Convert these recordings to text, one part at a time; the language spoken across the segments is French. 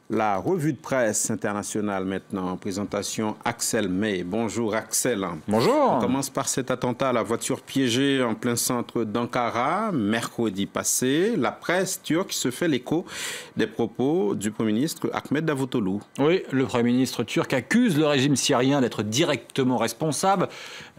La revue de presse internationale maintenant, présentation Axel May. Bonjour Axel. Bonjour. On commence par cet attentat à la voiture piégée en plein centre d'Ankara, mercredi passé. La presse turque se fait l'écho des propos du Premier ministre Ahmet Davutoglu. Oui, le Premier ministre turc accuse le régime syrien d'être directement responsable.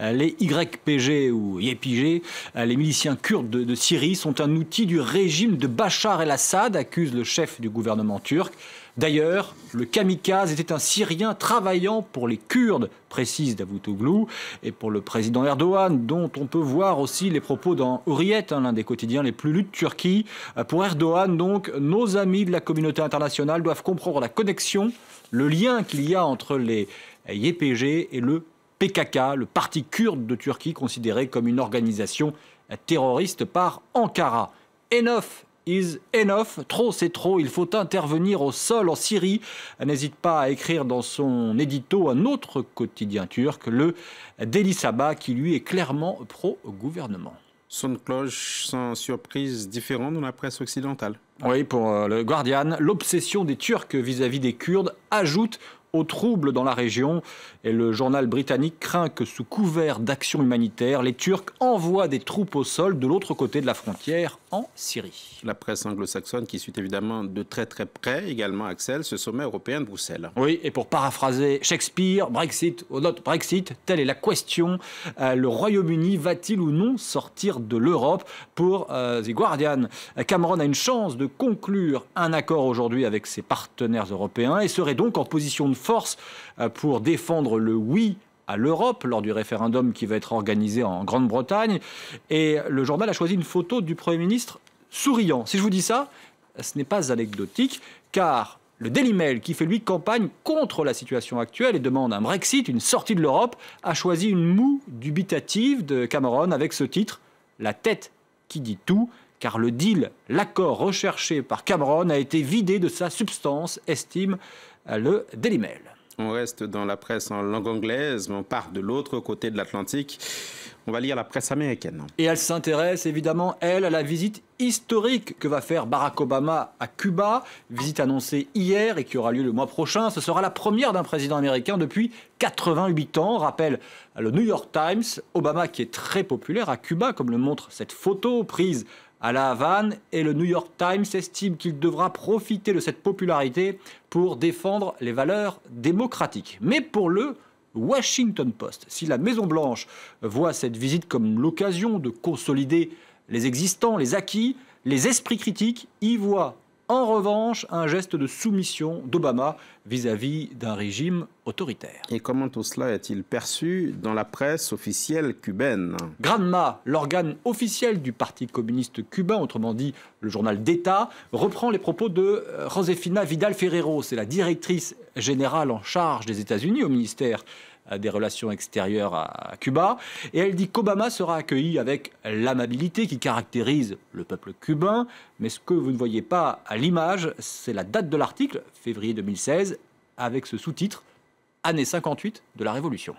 Les YPG ou YPG, les miliciens kurdes de Syrie, sont un outil du régime de Bachar el-Assad, accuse le chef du gouvernement turc. D'ailleurs, le kamikaze était un Syrien travaillant pour les Kurdes, précise Davutoglu, et pour le président Erdogan, dont on peut voir aussi les propos dans Hurriyet, l'un des quotidiens les plus lus de Turquie. Pour Erdogan, donc, nos amis de la communauté internationale doivent comprendre la connexion, le lien qu'il y a entre les YPG et le PKK, le parti kurde de Turquie, considéré comme une organisation terroriste par Ankara. Enough is enough, trop c'est trop, il faut intervenir au sol en Syrie. N'hésite pas à écrire dans son édito un autre quotidien turc, le Daily Sabah, qui lui est clairement pro-gouvernement. Son de cloche sans surprise différente dans la presse occidentale. Oui, pour le Guardian, l'obsession des Turcs vis-à-vis des Kurdes ajoute aux troubles dans la région. Et le journal britannique craint que sous couvert d'action humanitaire, les Turcs envoient des troupes au sol de l'autre côté de la frontière en Syrie. La presse anglo-saxonne qui suit évidemment de très très près également, Axel, ce sommet européen de Bruxelles. Oui, et pour paraphraser Shakespeare, Brexit ou not Brexit, telle est la question. Le Royaume-Uni va-t-il ou non sortir de l'Europe? Pour The Guardian, Cameron a une chance de conclure un accord aujourd'hui avec ses partenaires européens et serait donc en position de force pour défendre le oui à l'Europe lors du référendum qui va être organisé en Grande-Bretagne. Et le journal a choisi une photo du Premier ministre souriant. Si je vous dis ça, ce n'est pas anecdotique, car le Daily Mail, qui fait lui campagne contre la situation actuelle et demande un Brexit, une sortie de l'Europe, a choisi une moue dubitative de Cameron avec ce titre « La tête qui dit tout », car le deal, l'accord recherché par Cameron a été vidé de sa substance, estime le Daily Mail. On reste dans la presse en langue anglaise, mais on part de l'autre côté de l'Atlantique. On va lire la presse américaine. Et elle s'intéresse évidemment, elle, à la visite historique que va faire Barack Obama à Cuba. Visite annoncée hier et qui aura lieu le mois prochain. Ce sera la première d'un président américain depuis 88 ans. Rappelle le New York Times, Obama qui est très populaire à Cuba, comme le montre cette photo prise à La Havane, et le New York Times estime qu'il devra profiter de cette popularité pour défendre les valeurs démocratiques. Mais pour le Washington Post, si la Maison-Blanche voit cette visite comme l'occasion de consolider les existants, les acquis, les esprits critiques y voient en revanche un geste de soumission d'Obama vis-à-vis d'un régime autoritaire. Et comment tout cela est-il perçu dans la presse officielle cubaine? Granma, l'organe officiel du Parti communiste cubain, autrement dit le journal d'État, reprend les propos de Josefina Vidal Ferrero. C'est la directrice générale en charge des États-Unis au ministère des Relations extérieures à Cuba. Et elle dit qu'Obama sera accueilli avec l'amabilité qui caractérise le peuple cubain. Mais ce que vous ne voyez pas à l'image, c'est la date de l'article, février 2016, avec ce sous-titre « Année 58 de la Révolution ».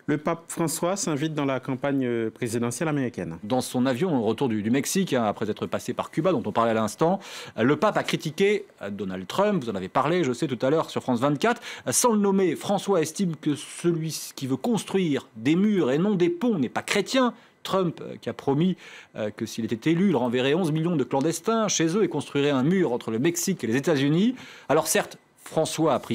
Le pape François s'invite dans la campagne présidentielle américaine. Dans son avion au retour du Mexique, après être passé par Cuba, dont on parlait à l'instant, le pape a critiqué Donald Trump, vous en avez parlé, je sais, tout à l'heure sur France 24. Sans le nommer, François estime que celui qui veut construire des murs et non des ponts n'est pas chrétien. Trump qui a promis que s'il était élu, il renverrait 11 millions de clandestins chez eux et construirait un mur entre le Mexique et les États-Unis. Alors certes, François a pris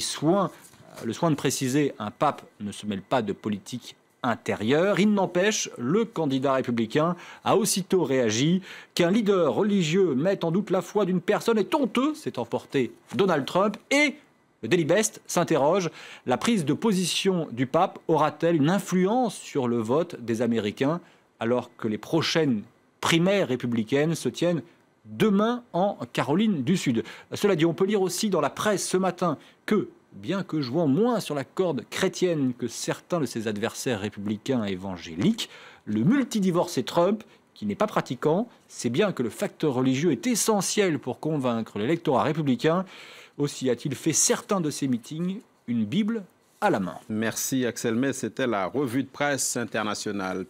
le soin de préciser, un pape ne se mêle pas de politique intérieure. Il n'empêche, le candidat républicain a aussitôt réagi qu'un leader religieux mette en doute la foi d'une personne est honteux, s'est emporté Donald Trump. Et le Daily Beast s'interroge, la prise de position du pape aura-t-elle une influence sur le vote des Américains alors que les prochaines primaires républicaines se tiennent demain en Caroline du Sud? Cela dit, on peut lire aussi dans la presse ce matin que, bien que jouant moins sur la corde chrétienne que certains de ses adversaires républicains évangéliques, le multidivorcé Trump, qui n'est pas pratiquant, sait bien que le facteur religieux est essentiel pour convaincre l'électorat républicain. Aussi a-t-il fait certains de ses meetings une Bible à la main. Merci Axel May, c'était la revue de presse internationale.